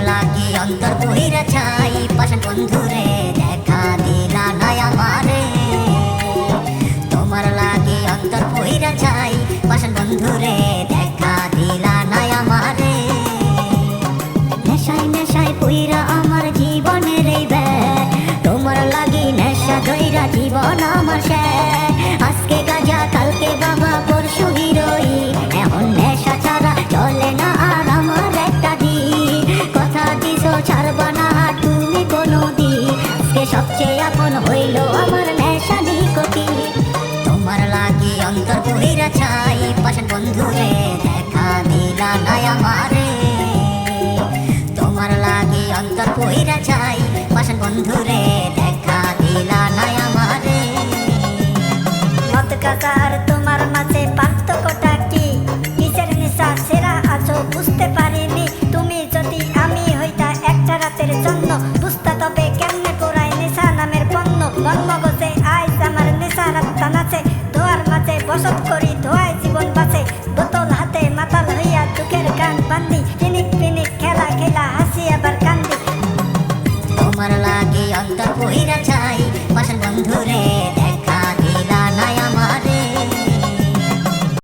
লাগি অন্তর পুইরা ছাই পাশান বন্ধুরে দেখা দিলা নাই আমারে তোমার লাগি অন্তর পুইরা ছাই পাশান বন্ধুরে দেখা দিলা নাই আমারে নেশায় নেশায় পুইরা আমার জীবনের এই ব্যাগ তোমার লাগি নেশা ধইরা জীবন আমার শেষ আজকে গাজা কালকে বাবা পরশু হিরোইন এখন নেশা ছাড়া চলে না আর আমার একটা দিন কথা দিছো ছাড়বা না তুমি কোনোদিন আজকে সবচেয়ে আপন হইল আমার নেশা নিকটি তোমার লাগি অন্তর পুইরা ছাই পাশান বন্ধুরে দেখা দিলা নাই আমারে তোমার লাগি অন্তর পুইরা ছাই পাশান বন্ধুরে দেখা দিলা নাই আমারে মদ গাঁজা আর তোমার মাঝে পার্থক্যটা কি কিসের নেশা সেরা আছো বুঝতে পারিনি তুমি যদি আমি হইতা একটা রাতের জন্য বুঝতা তবে কেমনে পোড়ায় নেশা নামের পণ্য মন মগজে আইজ আমার নেশা রাত টানাছে ধোয়ার মাঝে বসত করি ধোয়ায় জীবন বাঁচে বোতল হাতে মাতাল হইয়া দুঃখের গান বান্দি পিনিক পিনিক খেলা খেলা হাসি আবার কান্দি তোমার লাগি অন্তর পুইরা ছাই পাশান বন্ধুরে